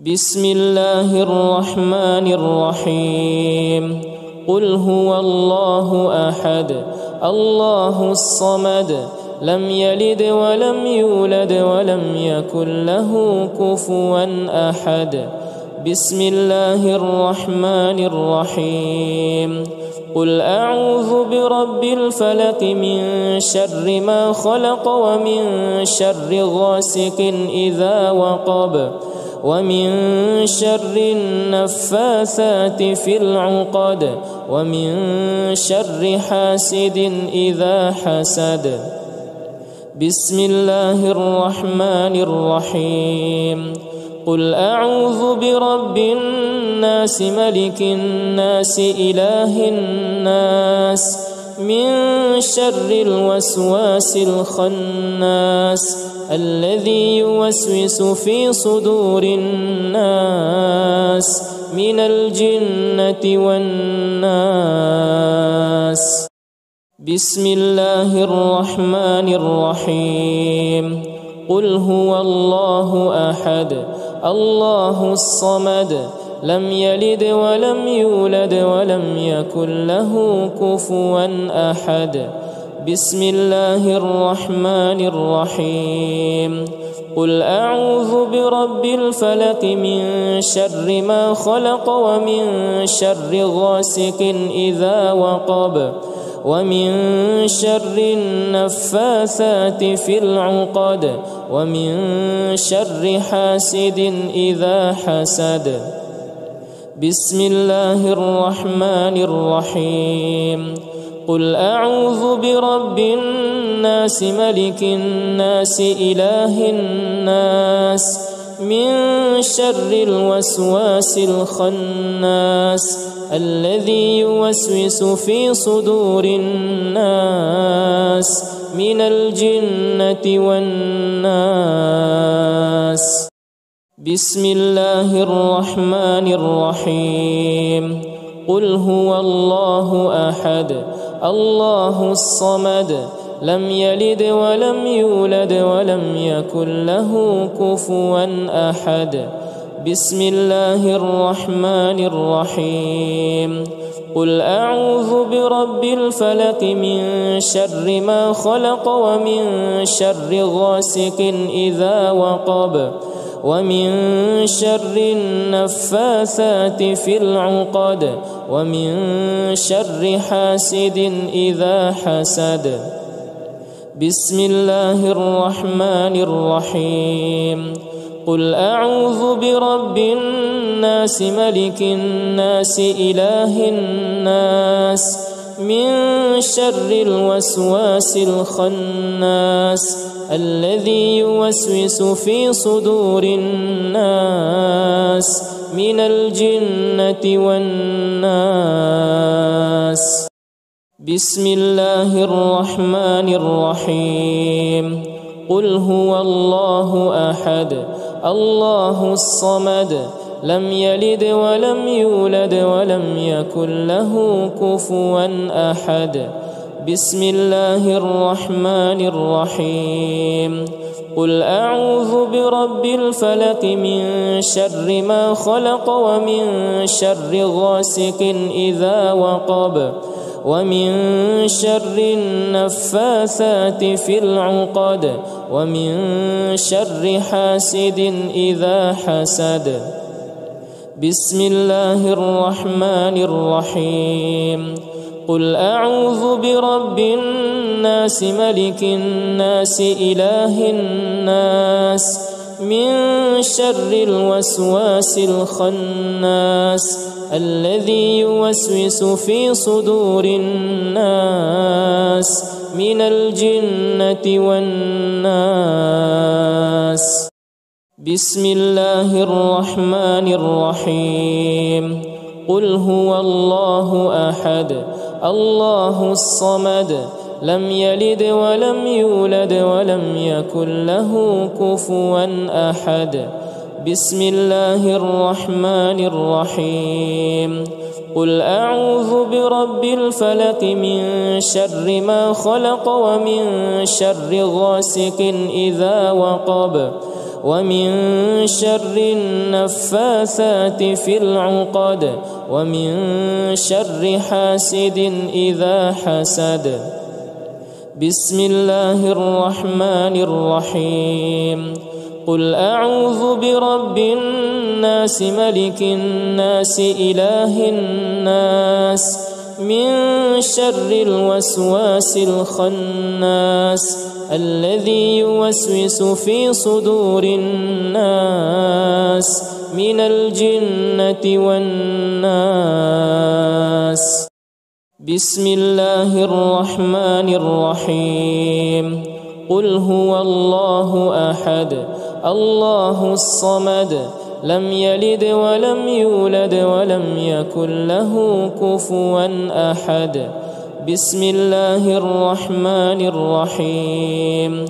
بسم الله الرحمن الرحيم قل هو الله أحد الله الصمد لم يلد ولم يولد ولم يكن له كفوا أحد بسم الله الرحمن الرحيم قل أعوذ برب الفلق من شر ما خلق ومن شر غاسق إذا وقب ومن شر النفاثات في العقد ومن شر حاسد إذا حسد بسم الله الرحمن الرحيم قل أعوذ برب الناس ملك الناس إله الناس من شر الوسواس الخناس الذي يوسوس في صدور الناس من الجنة والناس بسم الله الرحمن الرحيم قل هو الله أحد الله الصمد لم يلد ولم يولد ولم يكن له كفوا أحد بسم الله الرحمن الرحيم قل أعوذ برب الفلق من شر ما خلق ومن شر غاسق إذا وقب ومن شر النفاثات في العقد ومن شر حاسد إذا حسد بسم الله الرحمن الرحيم قل أعوذ برب الناس ملك الناس إله الناس من شر الوسواس الخناس الذي يوسوس في صدور الناس من الجنة والناس بسم الله الرحمن الرحيم قل هو الله أحد الله الصمد لم يلد ولم يولد ولم يكن له كفوا أحد بسم الله الرحمن الرحيم قل أعوذ برب الفلق من شر ما خلق ومن شر غاسق إذا وقب ومن شر النفاثات في العقد ومن شر حاسد إذا حسد بسم الله الرحمن الرحيم قل أعوذ برب الناس ملك الناس إله الناس من شر الوسواس الخناس الذي يوسوس في صدور الناس من الجنة والناس بسم الله الرحمن الرحيم قل هو الله أحد الله الصمد لم يلد ولم يولد ولم يكن له كفوا أحد بسم الله الرحمن الرحيم قل أعوذ برب الفلق من شر ما خلق ومن شر غاسق إذا وقب ومن شر النفاثات في العقد ومن شر حاسد إذا حسد بسم الله الرحمن الرحيم قل أعوذ برب الناس ملك الناس إله الناس من شر الوسواس الخناس الذي يوسوس في صدور الناس من الجنة والناس بسم الله الرحمن الرحيم قل هو الله أحد الله الصمد لم يلد ولم يولد ولم يكن له كفوا أحد بسم الله الرحمن الرحيم قل أعوذ برب الفلق من شر ما خلق ومن شر غاسق إذا وقب ومن شر النفاثات في العقد ومن شر حاسد إذا حسد. بسم الله الرحمن الرحيم. قل أعوذ برب الناس ملك الناس إله الناس من شر الوسواس الخناس الذي يوسوس في صدور الناس من الجنة والناس. بسم الله الرحمن الرحيم. قل هو الله أحد الله الصمد لم يلد ولم يولد ولم يكن له كفوا أحد. بسم الله الرحمن الرحيم.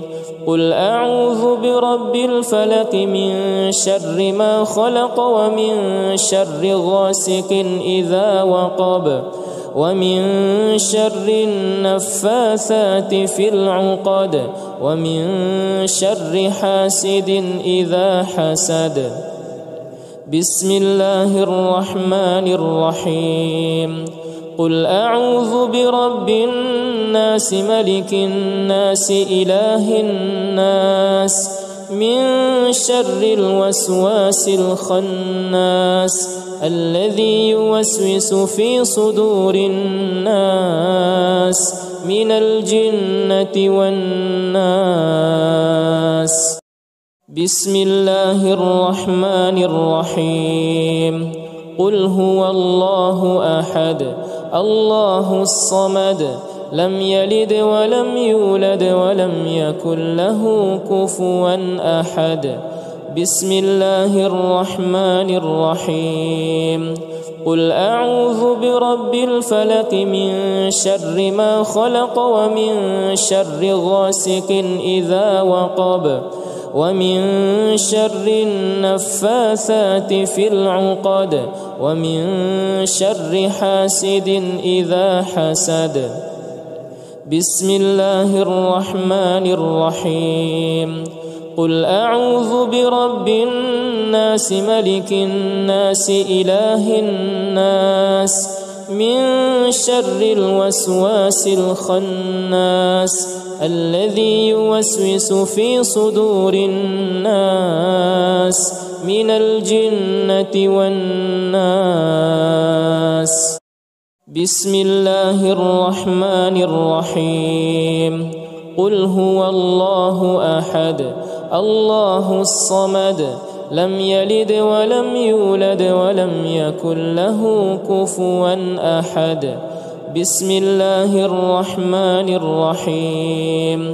قل أعوذ برب الفلق من شر ما خلق ومن شر غاسق إذا وقب ومن شر النفاثات في العقد ومن شر حاسد إذا حسد. بسم الله الرحمن الرحيم. قل أعوذ برب الناس ملك الناس إله الناس من شر الوسواس الخناس الذي يوسوس في صدور الناس من الجنة والناس. بسم الله الرحمن الرحيم. قل هو الله أحد الله الصمد لم يلد ولم يولد ولم يكن له كفوا أحد. بسم الله الرحمن الرحيم. قل أعوذ برب الفلق من شر ما خلق ومن شر غاسق إذا وقب ومن شر النفاثات في العقد ومن شر حاسد إذا حسد. بسم الله الرحمن الرحيم. قل أعوذ برب الناس ملك الناس إله الناس من شر الوسواس الخناس الذي يوسوس في صدور الناس من الجنة والناس. بسم الله الرحمن الرحيم. قل هو الله أحد الله الصمد لم يلد ولم يولد ولم يكن له كفوا أحد. بسم الله الرحمن الرحيم.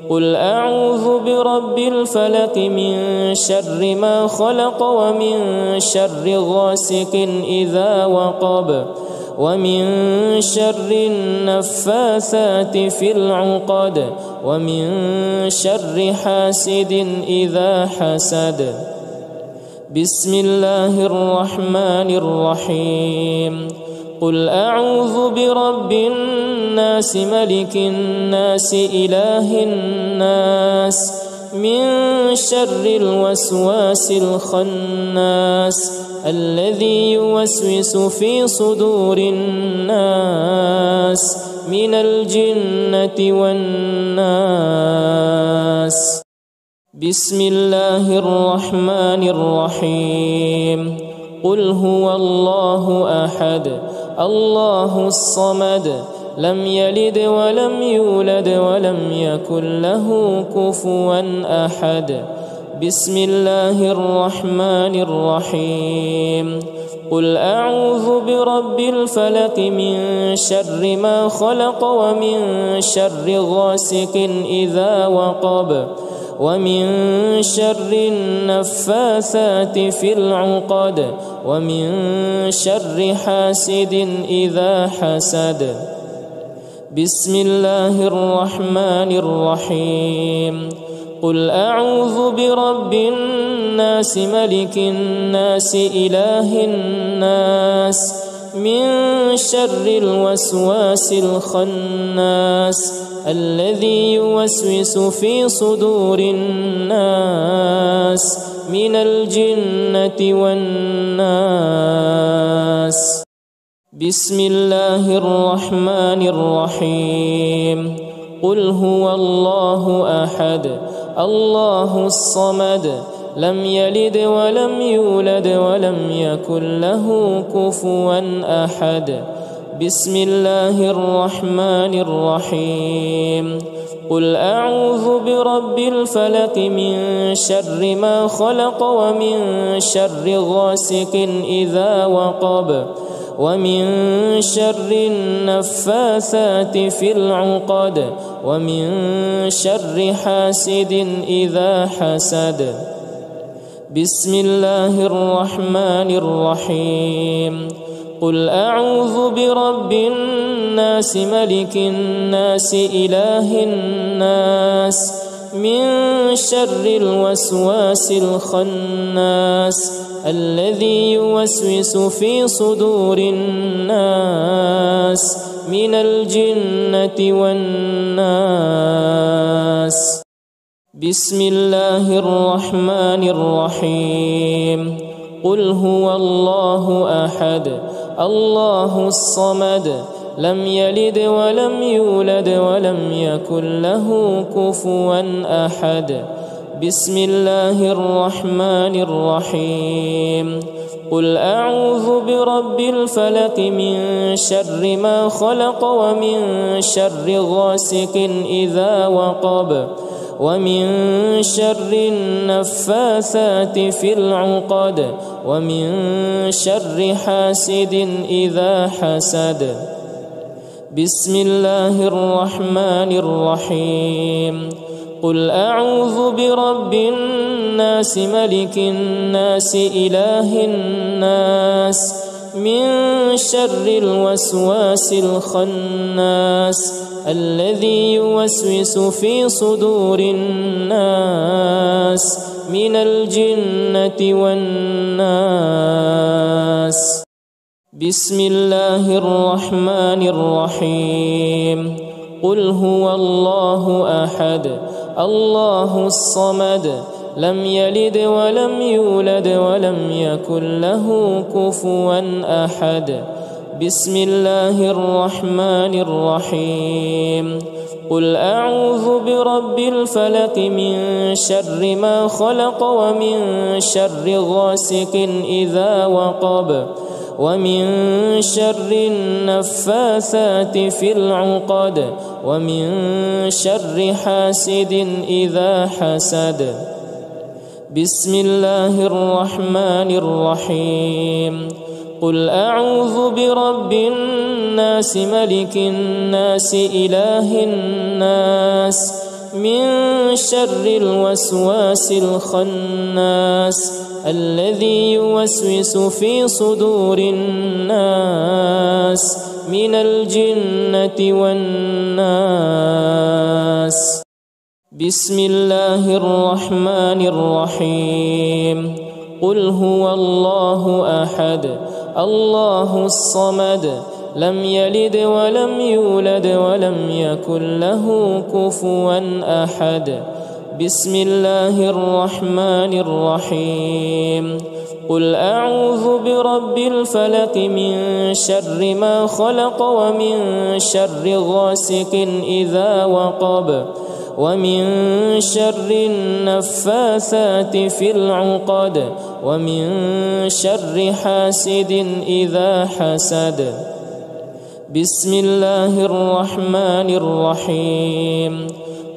قل أعوذ برب الفلق من شر ما خلق ومن شر غاسق إذا وقب ومن شر النفاثات في العقد ومن شر حاسد إذا حسد. بسم الله الرحمن الرحيم. قل أعوذ برب الناس ملك الناس إله الناس من شر الوسواس الخناس الذي يوسوس في صدور الناس من الجنة والناس. بسم الله الرحمن الرحيم. قل هو الله أحد الله الصمد لم يلد ولم يولد ولم يكن له كفوا أحد. بسم الله الرحمن الرحيم. قل أعوذ برب الفلق من شر ما خلق ومن شر غاسق إذا وقب ومن شر النفاثات في العقد ومن شر حاسد إذا حسد. بسم الله الرحمن الرحيم. قل أعوذ برب الناس ملك الناس إله الناس من شر الوسواس الخناس الذي يوسوس في صدور الناس من الجنة والناس. بسم الله الرحمن الرحيم. قل هو الله أحد الله الصمد لم يلد ولم يولد ولم يكن له كفوا أحد. بسم الله الرحمن الرحيم. قل أعوذ برب الفلق من شر ما خلق ومن شر غاسق إذا وقب ومن شر النفاثات في العقد ومن شر حاسد إذا حسد. بسم الله الرحمن الرحيم. قل أعوذ برب الناس ملك الناس إله الناس من شر الوسواس الخناس الذي يوسوس في صدور الناس من الجنة والناس. بسم الله الرحمن الرحيم. قل هو الله أحد الله الصمد لم يلد ولم يولد ولم يكن له كفوا أحد. بسم الله الرحمن الرحيم. قل أعوذ برب الفلق من شر ما خلق ومن شر غاسق إذا وقب ومن شر النفاثات في العقد ومن شر حاسد إذا حسد. بسم الله الرحمن الرحيم. قل أعوذ برب الناس ملك الناس إله الناس من شر الوسواس الخناس الذي يوسوس في صدور الناس من الجنة والناس. بسم الله الرحمن الرحيم. قل هو الله أحد الله الصمد لم يلد ولم يولد ولم يكن له كفوا أحد. بسم الله الرحمن الرحيم. قل أعوذ برب الفلق من شر ما خلق ومن شر غاسق إذا وقب ومن شر النفاثات في العقد ومن شر حاسد إذا حسد. بسم الله الرحمن الرحيم. قل أعوذ برب الناس ملك الناس إله الناس من شر الوسواس الخناس الذي يوسوس في صدور الناس من الجنة والناس. بسم الله الرحمن الرحيم. قل هو الله أحد الله الصمد لم يلد ولم يولد ولم يكن له كفوا أحد. بسم الله الرحمن الرحيم. قل أعوذ برب الفلق من شر ما خلق ومن شر غاسق إذا وقب ومن شر النفاثات في العقد ومن شر حاسد إذا حسد. بسم الله الرحمن الرحيم.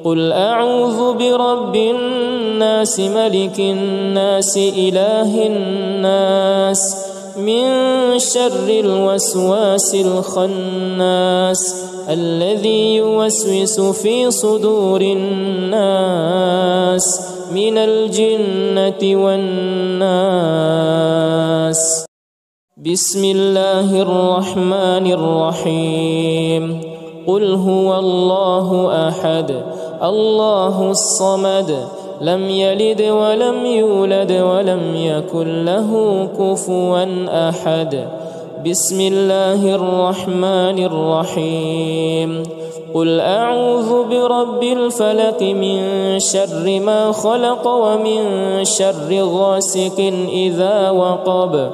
قل أعوذ برب الناس ملك الناس إله الناس من شر الوسواس الخناس الذي يوسوس في صدور الناس من الجنة والناس. بسم الله الرحمن الرحيم. قل هو الله أحد الله الصمد لم يلد ولم يولد ولم يكن له كفوا أحد. بسم الله الرحمن الرحيم. قل أعوذ برب الفلق من شر ما خلق ومن شر غاسق إذا وقب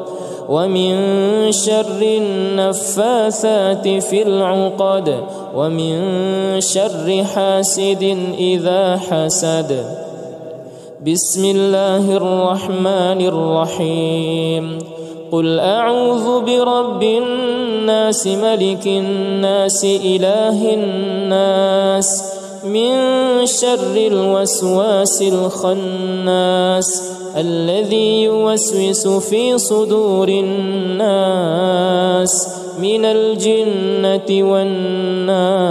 ومن شر النفاثات في العقد ومن شر حاسد إذا حسد. بسم الله الرحمن الرحيم. قل أعوذ برب الناس ملك الناس إله الناس من شر الوسواس الخناس الذي يوسوس في صدور الناس من الجنة والناس.